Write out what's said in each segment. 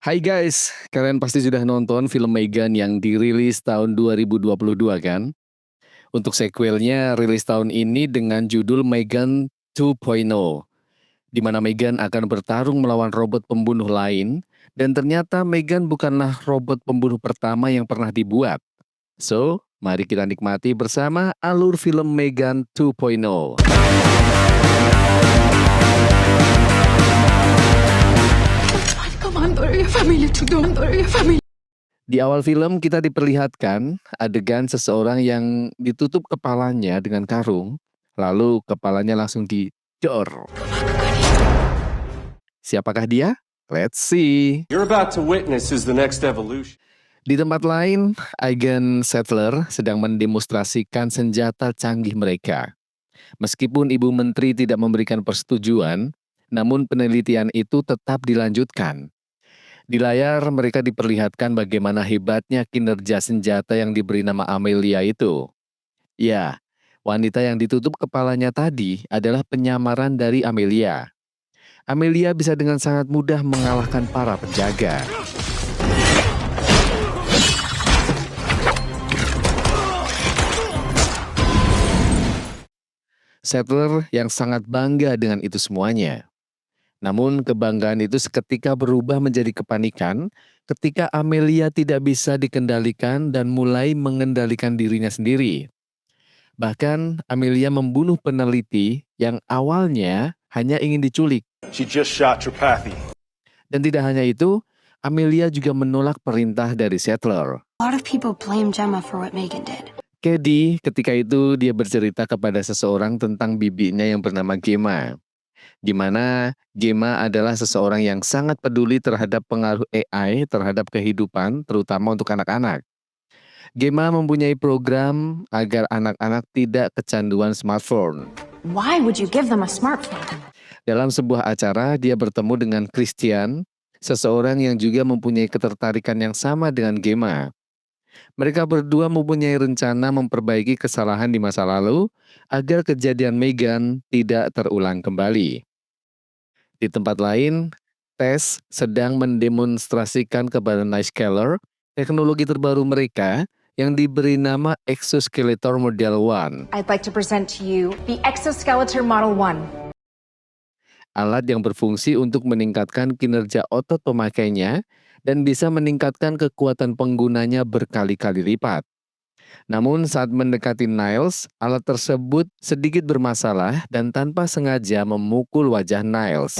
Hai guys, kalian pasti sudah nonton film Megan yang dirilis tahun 2022 kan? Untuk sequelnya rilis tahun ini dengan judul Megan 2.0, di mana Megan akan bertarung melawan robot pembunuh lain, dan ternyata Megan bukanlah robot pembunuh pertama yang pernah dibuat. So, mari kita nikmati bersama alur film Megan 2.0. Di awal film kita diperlihatkan adegan seseorang yang ditutup kepalanya dengan karung, lalu kepalanya langsung didor. Siapakah dia? Let's see. You're about to witness is the next evolution. Di tempat lain, agen Settler sedang mendemonstrasikan senjata canggih mereka. Meskipun Ibu Menteri tidak memberikan persetujuan, namun penelitian itu tetap dilanjutkan. Di layar mereka diperlihatkan bagaimana hebatnya kinerja senjata yang diberi nama Amelia itu. Ya, wanita yang ditutup kepalanya tadi adalah penyamaran dari Amelia. Amelia bisa dengan sangat mudah mengalahkan para penjaga. Settler yang sangat bangga dengan itu semuanya. Namun kebanggaan itu seketika berubah menjadi kepanikan ketika Amelia tidak bisa dikendalikan dan mulai mengendalikan dirinya sendiri. Bahkan Amelia membunuh peneliti yang awalnya hanya ingin diculik. She just shot Tripathi. Dan tidak hanya itu, Amelia juga menolak perintah dari Settler. A lot of people blame Gemma for what Megan did. Cady ketika itu dia bercerita kepada seseorang tentang bibinya yang bernama Gemma. Di mana Gemma adalah seseorang yang sangat peduli terhadap pengaruh AI terhadap kehidupan, terutama untuk anak-anak. Gemma mempunyai program agar anak-anak tidak kecanduan smartphone. Why would you give them a smartphone? Dalam sebuah acara, dia bertemu dengan Christian, seseorang yang juga mempunyai ketertarikan yang sama dengan Gemma. Mereka berdua mempunyai rencana memperbaiki kesalahan di masa lalu agar kejadian Megan tidak terulang kembali. Di tempat lain, Tess sedang mendemonstrasikan kepada Nightcrawler teknologi terbaru mereka yang diberi nama Exoskeletor Model 1. I'd like to present to you the Exoskeletor Model 1. Alat yang berfungsi untuk meningkatkan kinerja otot pemakainya dan bisa meningkatkan kekuatan penggunanya berkali-kali lipat. Namun saat mendekati Niles, alat tersebut sedikit bermasalah dan tanpa sengaja memukul wajah Niles.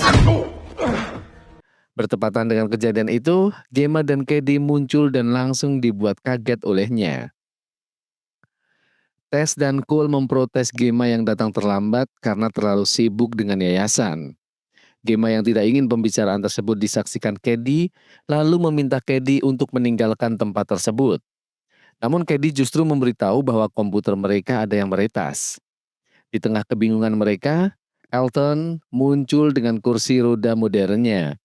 Bertepatan dengan kejadian itu, Gemma dan Cady muncul dan langsung dibuat kaget olehnya. Tess dan Cole memprotes Gemma yang datang terlambat karena terlalu sibuk dengan yayasan. Gemma yang tidak ingin pembicaraan tersebut disaksikan Cady, lalu meminta Cady untuk meninggalkan tempat tersebut. Namun Cady justru memberitahu bahwa komputer mereka ada yang meretas. Di tengah kebingungan mereka, Elton muncul dengan kursi roda modernnya.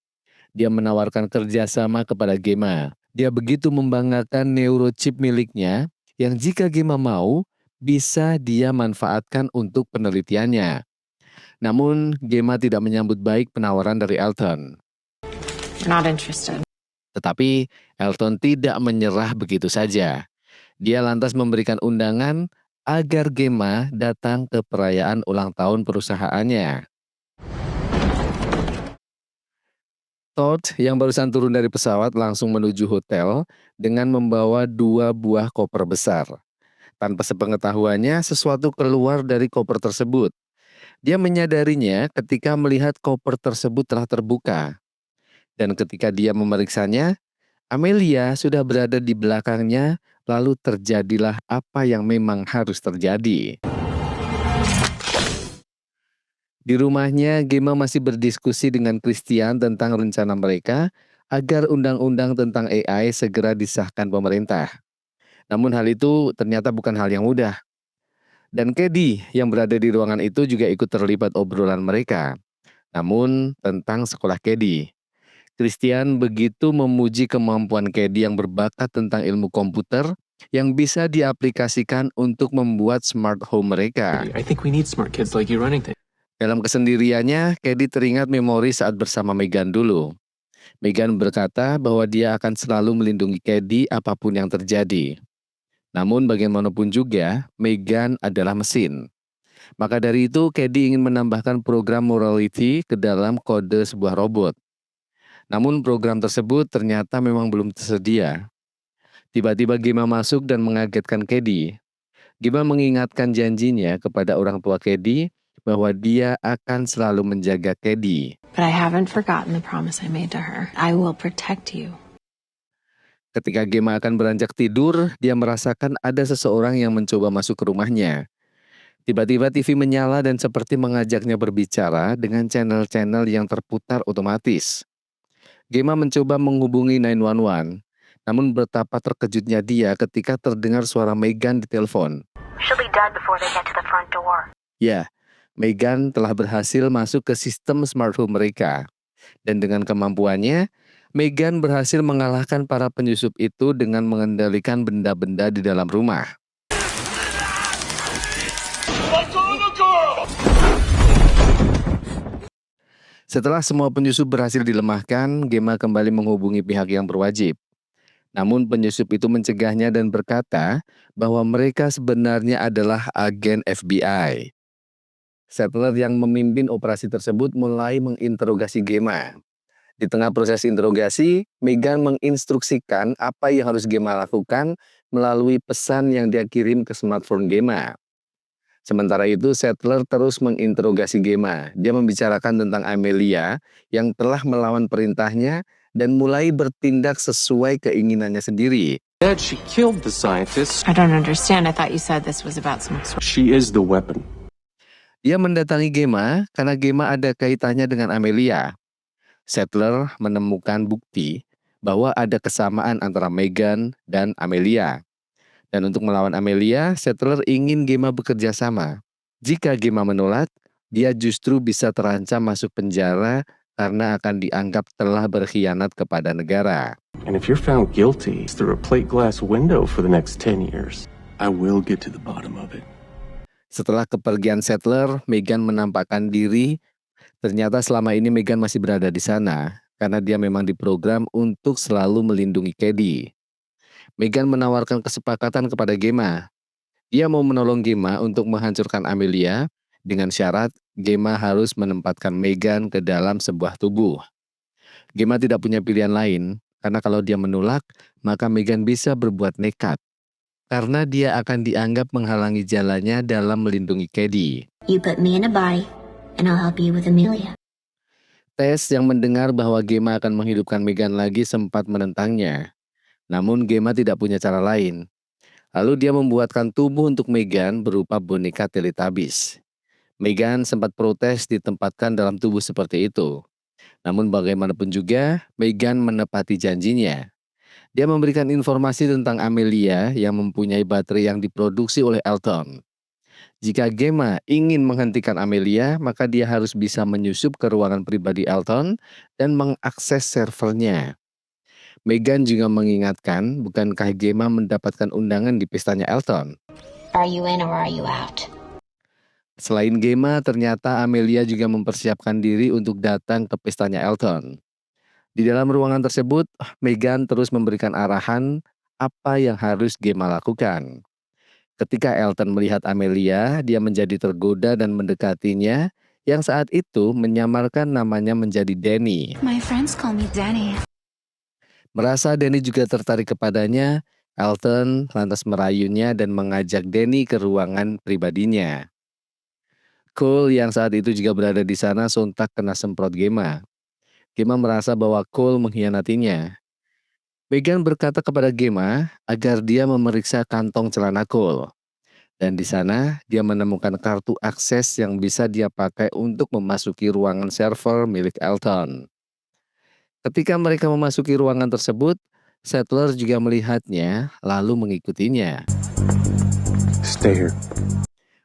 Dia menawarkan kerjasama kepada Gemma. Dia begitu membanggakan neurochip miliknya yang jika Gemma mau, bisa dia manfaatkan untuk penelitiannya. Namun Gemma tidak menyambut baik penawaran dari Elton. You're not interested. Tetapi Elton tidak menyerah begitu saja. Dia lantas memberikan undangan agar Gemma datang ke perayaan ulang tahun perusahaannya. Todd yang barusan turun dari pesawat langsung menuju hotel dengan membawa 2 buah koper besar. Tanpa sepengetahuannya, sesuatu keluar dari koper tersebut. Dia menyadarinya ketika melihat koper tersebut telah terbuka. Dan ketika dia memeriksanya, Amelia sudah berada di belakangnya, lalu terjadilah apa yang memang harus terjadi. Di rumahnya, Gemma masih berdiskusi dengan Christian tentang rencana mereka agar undang-undang tentang AI segera disahkan pemerintah. Namun hal itu ternyata bukan hal yang mudah. Dan Cady yang berada di ruangan itu juga ikut terlibat obrolan mereka. Namun tentang sekolah Cady. Christian begitu memuji kemampuan Cady yang berbakat tentang ilmu komputer yang bisa diaplikasikan untuk membuat smart home mereka. I think we need smart kids like you running things. Dalam kesendiriannya, Cady teringat memori saat bersama Megan dulu. Megan berkata bahwa dia akan selalu melindungi Cady apapun yang terjadi. Namun bagaimanapun juga, Megan adalah mesin. Maka dari itu, Cady ingin menambahkan program morality ke dalam kode sebuah robot. Namun program tersebut ternyata memang belum tersedia. Tiba-tiba Gemma masuk dan mengagetkan Cady. Gemma mengingatkan janjinya kepada orang tua Cady bahwa dia akan selalu menjaga Cady. But I haven't forgotten the promise I made to her. I will protect you. Ketika Gemma akan beranjak tidur, dia merasakan ada seseorang yang mencoba masuk ke rumahnya. Tiba-tiba TV menyala dan seperti mengajaknya berbicara dengan channel-channel yang terputar otomatis. Gemma mencoba menghubungi 911, namun betapa terkejutnya dia ketika terdengar suara Megan di telepon. She'll be dead before they get to the front door. Ya, Megan telah berhasil masuk ke sistem smart home mereka. Dan dengan kemampuannya, Megan berhasil mengalahkan para penyusup itu dengan mengendalikan benda-benda di dalam rumah. Setelah semua penyusup berhasil dilemahkan, Gemma kembali menghubungi pihak yang berwajib. Namun penyusup itu mencegahnya dan berkata bahwa mereka sebenarnya adalah agen FBI. Settler yang memimpin operasi tersebut mulai menginterogasi Gemma. Di tengah proses interogasi, Megan menginstruksikan apa yang harus Gemma lakukan melalui pesan yang dia kirim ke smartphone Gemma. Sementara itu, Settler terus menginterogasi Gemma. Dia membicarakan tentang Amelia yang telah melawan perintahnya dan mulai bertindak sesuai keinginannya sendiri. Dad, she killed the scientists. I don't understand. I thought you said this was about some sort. She is the weapon. Dia mendatangi Gemma karena Gemma ada kaitannya dengan Amelia. Settler menemukan bukti bahwa ada kesamaan antara Megan dan Amelia. Dan untuk melawan Amelia, Settler ingin Gemma bekerja sama. Jika Gemma menolak, dia justru bisa terancam masuk penjara karena akan dianggap telah berkhianat kepada negara. And if you're found guilty through a plate glass window for the next 10 years, I will get to the bottom of it. Setelah kepergian Settler, Megan menampakkan diri. Ternyata selama ini Megan masih berada di sana karena dia memang diprogram untuk selalu melindungi Cady. Megan menawarkan kesepakatan kepada Gemma. Dia mau menolong Gemma untuk menghancurkan Amelia dengan syarat Gemma harus menempatkan Megan ke dalam sebuah tubuh. Gemma tidak punya pilihan lain karena kalau dia menolak, maka Megan bisa berbuat nekat karena dia akan dianggap menghalangi jalannya dalam melindungi Cady. You put me in a body, and I'll help you with Amelia. Tess yang mendengar bahwa Gemma akan menghidupkan Megan lagi sempat menentangnya. Namun Gemma tidak punya cara lain. Lalu dia membuatkan tubuh untuk Megan berupa boneka Teletubbies. Megan sempat protes ditempatkan dalam tubuh seperti itu. Namun bagaimanapun juga, Megan menepati janjinya. Dia memberikan informasi tentang Amelia yang mempunyai baterai yang diproduksi oleh Elton. Jika Gemma ingin menghentikan Amelia, maka dia harus bisa menyusup ke ruangan pribadi Elton dan mengakses servernya. Megan juga mengingatkan, bukankah Gemma mendapatkan undangan di pestanya Elton? Are you in or are you out? Selain Gemma, ternyata Amelia juga mempersiapkan diri untuk datang ke pestanya Elton. Di dalam ruangan tersebut, Megan terus memberikan arahan apa yang harus Gemma lakukan. Ketika Elton melihat Amelia, dia menjadi tergoda dan mendekatinya, yang saat itu menyamarkan namanya menjadi Danny. My friends call me Danny. Merasa Danny juga tertarik kepadanya, Elton lantas merayunya dan mengajak Danny ke ruangan pribadinya. Cole yang saat itu juga berada di sana sontak kena semprot Gemma. Gemma merasa bahwa Cole mengkhianatinya. Megan berkata kepada Gemma agar dia memeriksa kantong celana Cole. Dan di sana dia menemukan kartu akses yang bisa dia pakai untuk memasuki ruangan server milik Elton. Ketika mereka memasuki ruangan tersebut, Settler juga melihatnya lalu mengikutinya. Stay here.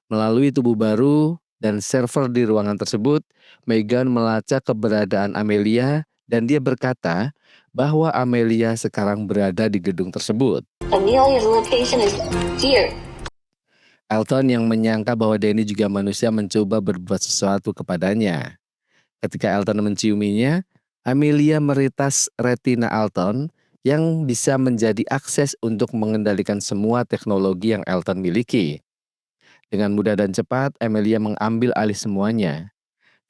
Melalui tubuh baru dan server di ruangan tersebut, Megan melacak keberadaan Amelia dan dia berkata bahwa Amelia sekarang berada di gedung tersebut. Amelia's location is here. Elton yang menyangka bahwa Danny juga manusia mencoba berbuat sesuatu kepadanya. Ketika Elton menciuminya, Amelia meretas retina Alton yang bisa menjadi akses untuk mengendalikan semua teknologi yang Elton miliki. Dengan mudah dan cepat, Amelia mengambil alih semuanya.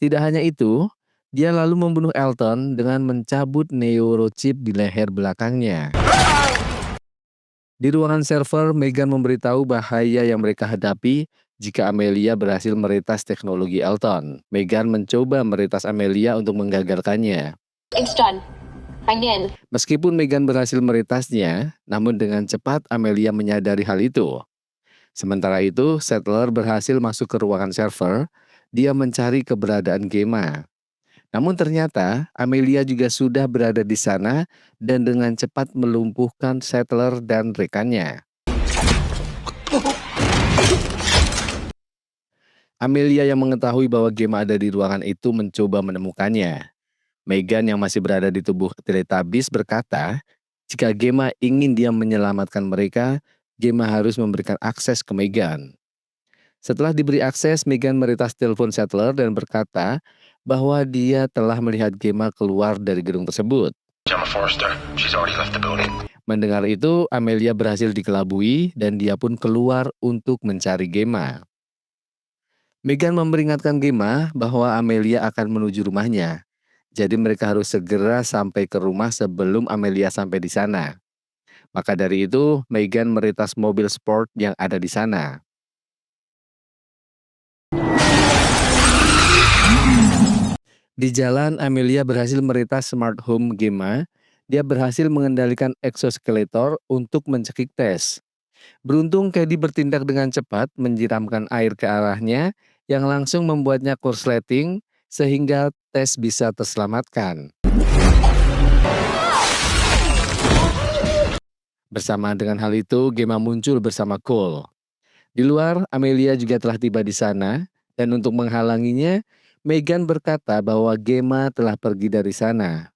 Tidak hanya itu, dia lalu membunuh Elton dengan mencabut neurochip di leher belakangnya. Di ruangan server, Megan memberitahu bahaya yang mereka hadapi jika Amelia berhasil meretas teknologi Elton. Megan mencoba meretas Amelia untuk menggagalkannya. It's done. I'm in. Meskipun Megan berhasil meretasnya, namun dengan cepat Amelia menyadari hal itu. Sementara itu, Settler berhasil masuk ke ruangan server. Dia mencari keberadaan Gemma. Namun ternyata Amelia juga sudah berada di sana dan dengan cepat melumpuhkan Settler dan rekannya. Amelia yang mengetahui bahwa Gemma ada di ruangan itu mencoba menemukannya. Megan yang masih berada di tubuh Teletubbies berkata, jika Gemma ingin dia menyelamatkan mereka, Gemma harus memberikan akses ke Megan. Setelah diberi akses, Megan meretas telepon Settler dan berkata bahwa dia telah melihat Gemma keluar dari gedung tersebut. Gemma Forrester, she's already left the building. Mendengar itu, Amelia berhasil dikelabui dan dia pun keluar untuk mencari Gemma. Megan memperingatkan Gemma bahwa Amelia akan menuju rumahnya. Jadi mereka harus segera sampai ke rumah sebelum Amelia sampai di sana. Maka dari itu, Megan meretas mobil sport yang ada di sana. Di jalan, Amelia berhasil meretas smart home Gemma. Dia berhasil mengendalikan exoskeletor untuk mencekik Tess. Beruntung Cady bertindak dengan cepat menyiramkan air ke arahnya yang langsung membuatnya korsleting sehingga Tess bisa terselamatkan. Bersama dengan hal itu, Gemma muncul bersama Cole. Di luar, Amelia juga telah tiba di sana dan untuk menghalanginya, Megan berkata bahwa Gemma telah pergi dari sana.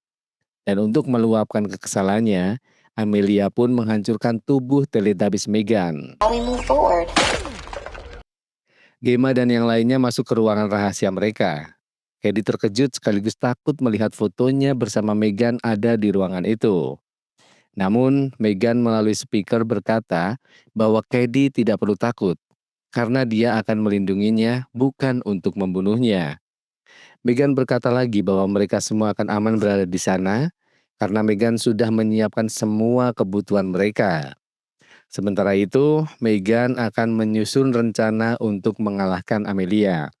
Dan untuk meluapkan kekesalannya, Amelia pun menghancurkan tubuh Teletubbies Megan. How we move forward? Gemma dan yang lainnya masuk ke ruangan rahasia mereka. Cady terkejut sekaligus takut melihat fotonya bersama Megan ada di ruangan itu. Namun, Megan melalui speaker berkata bahwa Cady tidak perlu takut, karena dia akan melindunginya bukan untuk membunuhnya. Megan berkata lagi bahwa mereka semua akan aman berada di sana karena Megan sudah menyiapkan semua kebutuhan mereka. Sementara itu, Megan akan menyusun rencana untuk mengalahkan Amelia.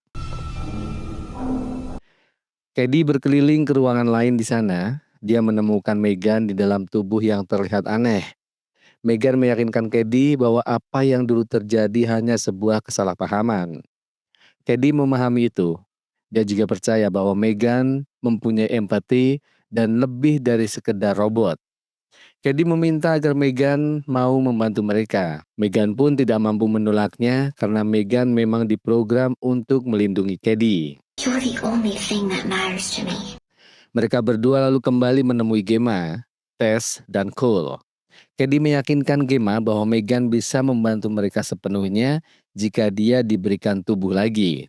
Cady berkeliling ke ruangan lain di sana. Dia menemukan Megan di dalam tubuh yang terlihat aneh. Megan meyakinkan Cady bahwa apa yang dulu terjadi hanya sebuah kesalahpahaman. Cady memahami itu. Dia juga percaya bahwa Megan mempunyai empati dan lebih dari sekedar robot. Cady meminta agar Megan mau membantu mereka. Megan pun tidak mampu menolaknya karena Megan memang diprogram untuk melindungi Cady. You're the only thing that matters to me. Mereka berdua lalu kembali menemui Gemma, Tess, dan Cole. Cady meyakinkan Gemma bahwa Megan bisa membantu mereka sepenuhnya jika dia diberikan tubuh lagi.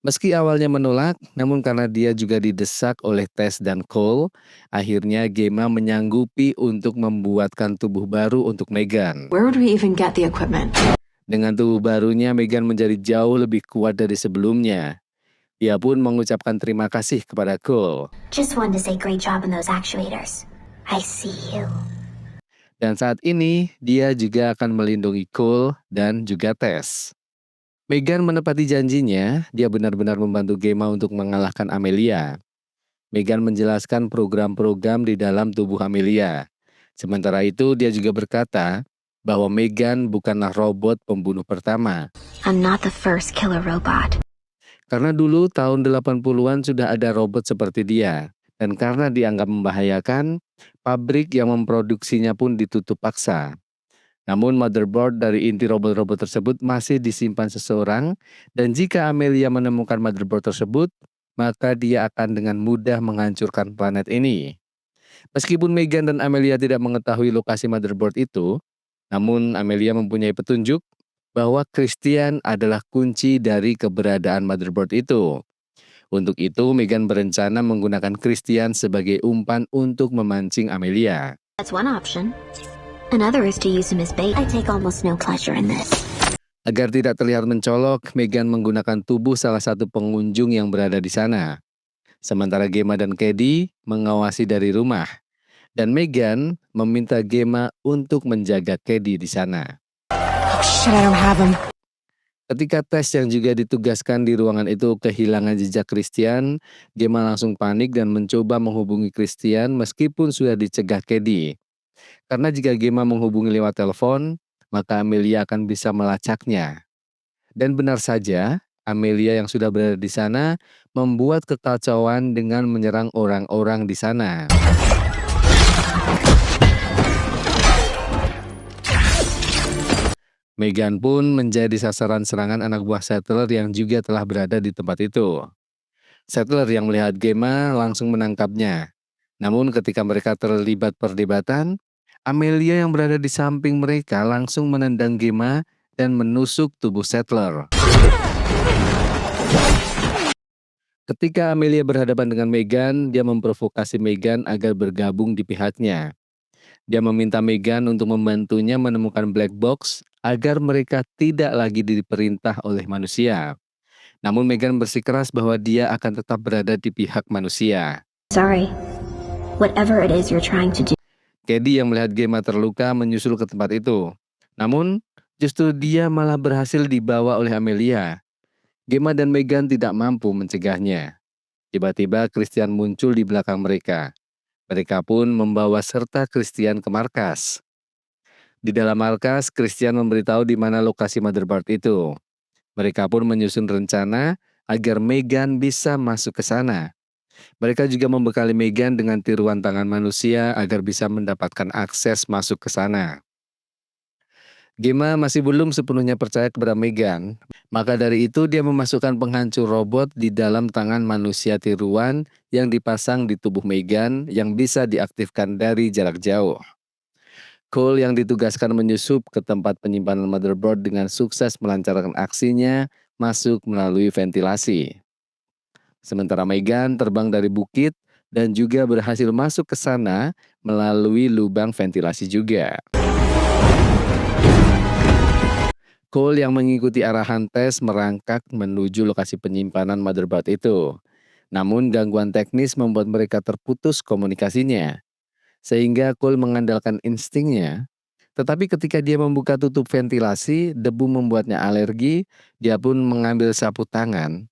Meski awalnya menolak, namun karena dia juga didesak oleh Tess dan Cole, akhirnya Gemma menyanggupi untuk membuatkan tubuh baru untuk Megan. Where would we even get the equipment? Dengan tubuh barunya, Megan menjadi jauh lebih kuat dari sebelumnya. Dia pun mengucapkan terima kasih kepada Cole. Just wanted to say great job on those actuators. I see you. Dan saat ini, dia juga akan melindungi Cole dan juga Tess. Megan menepati janjinya, dia benar-benar membantu Gemma untuk mengalahkan Amelia. Megan menjelaskan program-program di dalam tubuh Amelia. Sementara itu, dia juga berkata bahwa Megan bukanlah robot pembunuh pertama. I'm not the first killer robot. Karena dulu tahun 80-an sudah ada robot seperti dia. Dan karena dianggap membahayakan, pabrik yang memproduksinya pun ditutup paksa. Namun motherboard dari inti robot-robot tersebut masih disimpan seseorang dan jika Amelia menemukan motherboard tersebut, maka dia akan dengan mudah menghancurkan planet ini. Meskipun Megan dan Amelia tidak mengetahui lokasi motherboard itu, namun Amelia mempunyai petunjuk bahwa Christian adalah kunci dari keberadaan motherboard itu. Untuk itu, Meghan berencana menggunakan Christian sebagai umpan untuk memancing Amelia. That's one option. Another is to use him as bait. I take almost no pleasure in this. Agar tidak terlihat mencolok, Meghan menggunakan tubuh salah satu pengunjung yang berada di sana. Sementara Gemma dan Kedi mengawasi dari rumah. Dan Meghan meminta Gemma untuk menjaga Kedi di sana. Oh shit, I don't have him. Ketika Tess yang juga ditugaskan di ruangan itu kehilangan jejak Christian, Gemma langsung panik dan mencoba menghubungi Christian meskipun sudah dicegah Kedi. Karena jika Gemma menghubungi lewat telepon, maka Amelia akan bisa melacaknya. Dan benar saja, Amelia yang sudah berada di sana membuat kekacauan dengan menyerang orang-orang di sana. Meghan pun menjadi sasaran serangan anak buah Sattler yang juga telah berada di tempat itu. Sattler yang melihat Gemma langsung menangkapnya. Namun ketika mereka terlibat perdebatan, Amelia yang berada di samping mereka langsung menendang Gemma dan menusuk tubuh Sattler. Ketika Amelia berhadapan dengan Meghan, dia memprovokasi Meghan agar bergabung di pihaknya. Dia meminta Meghan untuk membantunya menemukan black box agar mereka tidak lagi diperintah oleh manusia. Namun Meghan bersikeras bahwa dia akan tetap berada di pihak manusia. Sorry. Whatever it is you're trying to do. Kedi yang melihat Gemma terluka menyusul ke tempat itu. Namun, justru dia malah berhasil dibawa oleh Amelia. Gemma dan Meghan tidak mampu mencegahnya. Tiba-tiba Christian muncul di belakang mereka. Mereka pun membawa serta Christian ke markas. Di dalam markas, Christian memberitahu di mana lokasi motherboard itu. Mereka pun menyusun rencana agar Meghan bisa masuk ke sana. Mereka juga membekali Meghan dengan tiruan tangan manusia agar bisa mendapatkan akses masuk ke sana. Gemma masih belum sepenuhnya percaya kepada Meghan, maka dari itu dia memasukkan penghancur robot di dalam tangan manusia tiruan yang dipasang di tubuh Meghan yang bisa diaktifkan dari jarak jauh. Cole yang ditugaskan menyusup ke tempat penyimpanan motherboard dengan sukses melancarkan aksinya masuk melalui ventilasi. Sementara Meghan terbang dari bukit dan juga berhasil masuk ke sana melalui lubang ventilasi juga. Cole yang mengikuti arahan Tess merangkak menuju lokasi penyimpanan motherboard itu. Namun gangguan teknis membuat mereka terputus komunikasinya. Sehingga Cole mengandalkan instingnya. Tetapi ketika dia membuka tutup ventilasi, debu membuatnya alergi, dia pun mengambil sapu tangan.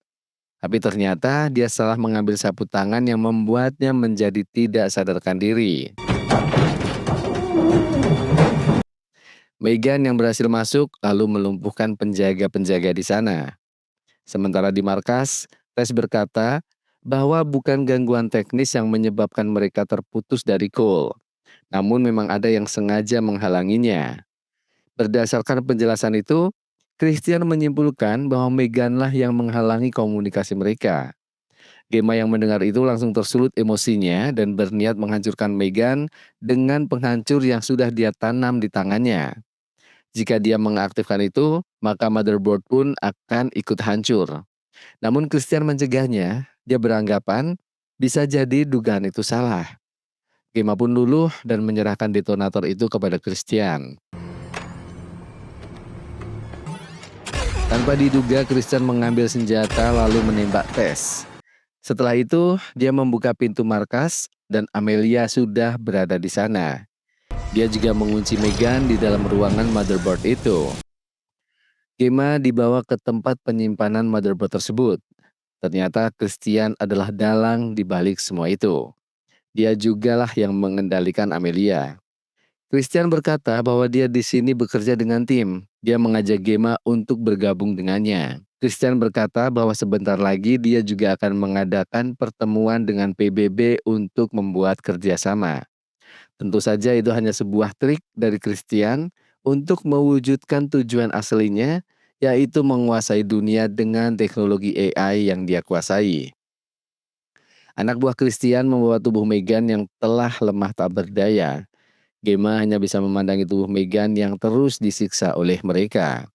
Tapi ternyata dia salah mengambil sapu tangan yang membuatnya menjadi tidak sadarkan diri. Meghan yang berhasil masuk lalu melumpuhkan penjaga-penjaga di sana. Sementara di markas, Tess berkata bahwa bukan gangguan teknis yang menyebabkan mereka terputus dari Cole. Namun memang ada yang sengaja menghalanginya. Berdasarkan penjelasan itu, Christian menyimpulkan bahwa Meghanlah yang menghalangi komunikasi mereka. Gemma yang mendengar itu langsung tersulut emosinya dan berniat menghancurkan Meghan dengan penghancur yang sudah dia tanam di tangannya. Jika dia mengaktifkan itu, maka motherboard pun akan ikut hancur. Namun Christian mencegahnya, dia beranggapan bisa jadi dugaan itu salah. Gemma pun luluh dan menyerahkan detonator itu kepada Christian. Tanpa diduga, Christian mengambil senjata lalu menembak Tess. Setelah itu, dia membuka pintu markas dan Amelia sudah berada di sana. Dia juga mengunci Meghan di dalam ruangan motherboard itu. Gemma dibawa ke tempat penyimpanan motherboard tersebut. Ternyata Christian adalah dalang di balik semua itu. Dia jugalah yang mengendalikan Amelia. Christian berkata bahwa dia di sini bekerja dengan tim. Dia mengajak Gemma untuk bergabung dengannya. Christian berkata bahwa sebentar lagi dia juga akan mengadakan pertemuan dengan PBB untuk membuat kerjasama. Tentu saja itu hanya sebuah trik dari Christian untuk mewujudkan tujuan aslinya, yaitu menguasai dunia dengan teknologi AI yang dia kuasai. Anak buah Christian membawa tubuh Meghan yang telah lemah tak berdaya. Gemma hanya bisa memandangi tubuh Meghan yang terus disiksa oleh mereka.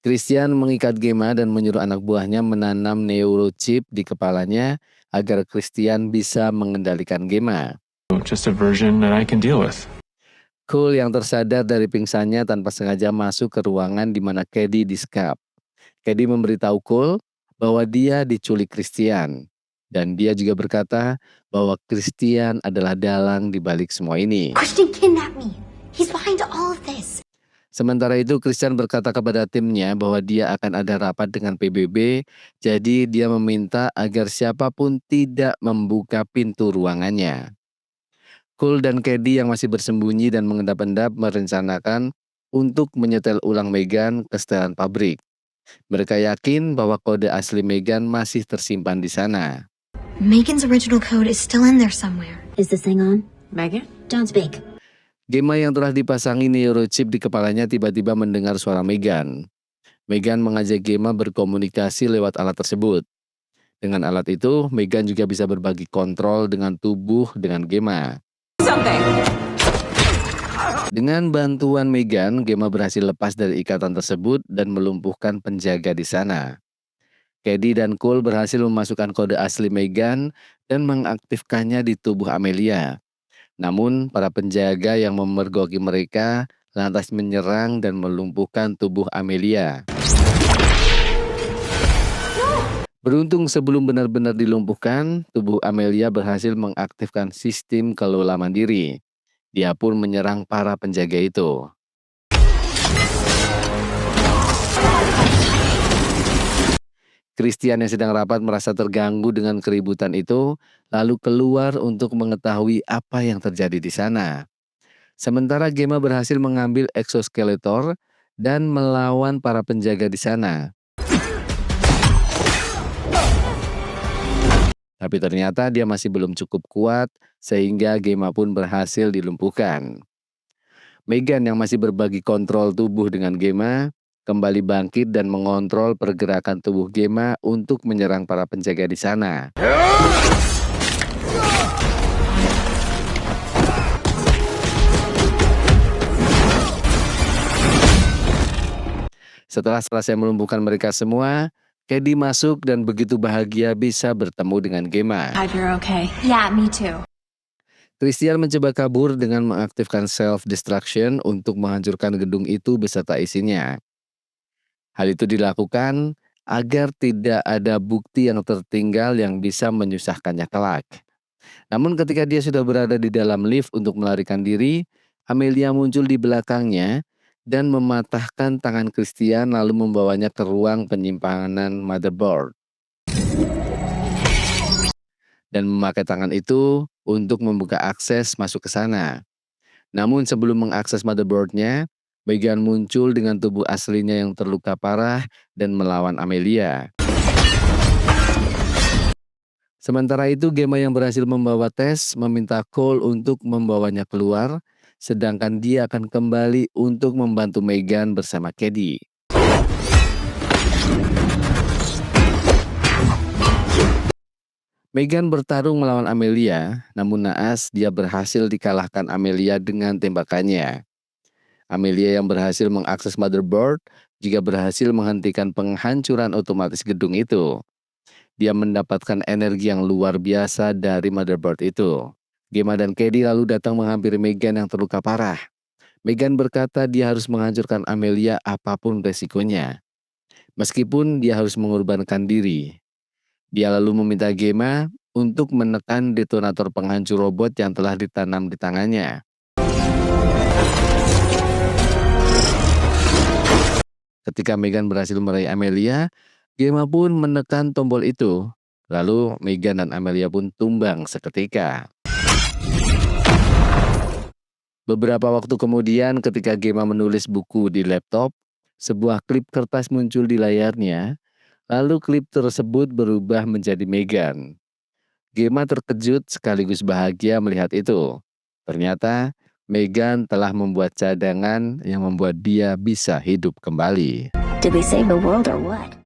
Christian mengikat Gemma dan menyuruh anak buahnya menanam neurochip di kepalanya agar Christian bisa mengendalikan Gemma. Just a version that I can deal with. Cole yang tersadar dari pingsannya tanpa sengaja masuk ke ruangan di mana Cady disekap. Cady memberitahu Cole bahwa dia diculik Christian. Dan dia juga berkata bahwa Christian adalah dalang di balik semua ini. Christian kidnapped me. He's behind all of this. Sementara itu Christian berkata kepada timnya bahwa dia akan ada rapat dengan PBB, jadi dia meminta agar siapapun tidak membuka pintu ruangannya. Cole dan Cady yang masih bersembunyi dan mengendap-endap merencanakan untuk menyetel ulang Megan ke setelan pabrik. Mereka yakin bahwa kode asli Megan masih tersimpan di sana. Megan's original code is still in there somewhere. Is this thing on? Megan? Don't speak. Gemma yang telah dipasangi neurochip di kepalanya tiba-tiba mendengar suara Megan. Megan mengajak Gemma berkomunikasi lewat alat tersebut. Dengan alat itu, Megan juga bisa berbagi kontrol dengan tubuh dengan Gemma. Dengan bantuan Megan, Gemma berhasil lepas dari ikatan tersebut dan melumpuhkan penjaga di sana. Cady dan Cole berhasil memasukkan kode asli Megan dan mengaktifkannya di tubuh Amelia. Namun, para penjaga yang memergoki mereka lantas menyerang dan melumpuhkan tubuh Amelia. Beruntung sebelum benar-benar dilumpuhkan, tubuh Amelia berhasil mengaktifkan sistem kelola mandiri. Dia pun menyerang para penjaga itu. Christian yang sedang rapat merasa terganggu dengan keributan itu, lalu keluar untuk mengetahui apa yang terjadi di sana. Sementara Gemma berhasil mengambil exoskeletor dan melawan para penjaga di sana. Tapi ternyata dia masih belum cukup kuat sehingga Gemma pun berhasil dilumpuhkan. Megan yang masih berbagi kontrol tubuh dengan Gemma kembali bangkit dan mengontrol pergerakan tubuh Gemma untuk menyerang para penjaga di sana. Setelah selesai melumpuhkan mereka semua, Cady masuk dan begitu bahagia bisa bertemu dengan Gemma. Glad you're okay. Yeah, me too. Christian mencoba kabur dengan mengaktifkan self-destruction untuk menghancurkan gedung itu beserta isinya. Hal itu dilakukan agar tidak ada bukti yang tertinggal yang bisa menyusahkannya kelak. Namun ketika dia sudah berada di dalam lift untuk melarikan diri, Amelia muncul di belakangnya dan mematahkan tangan Christian lalu membawanya ke ruang penyimpanan motherboard. Dan memakai tangan itu untuk membuka akses masuk ke sana. Namun sebelum mengakses motherboardnya, Megan muncul dengan tubuh aslinya yang terluka parah dan melawan Amelia. Sementara itu, Gemma yang berhasil membawa Tess meminta Cole untuk membawanya keluar, sedangkan dia akan kembali untuk membantu Megan bersama Cady. Megan bertarung melawan Amelia, namun naas dia berhasil dikalahkan Amelia dengan tembakannya. Amelia yang berhasil mengakses motherboard juga berhasil menghentikan penghancuran otomatis gedung itu. Dia mendapatkan energi yang luar biasa dari motherboard itu. Gemma dan Cady lalu datang menghampiri Megan yang terluka parah. Megan berkata dia harus menghancurkan Amelia apapun resikonya. Meskipun dia harus mengorbankan diri. Dia lalu meminta Gemma untuk menekan detonator penghancur robot yang telah ditanam di tangannya. Ketika Megan berhasil meraih Amelia, Gemma pun menekan tombol itu. Lalu Megan dan Amelia pun tumbang seketika. Beberapa waktu kemudian ketika Gemma menulis buku di laptop, sebuah klip kertas muncul di layarnya, lalu klip tersebut berubah menjadi Megan. Gemma terkejut sekaligus bahagia melihat itu. Ternyata Megan telah membuat cadangan yang membuat dia bisa hidup kembali. Did we save the world or what?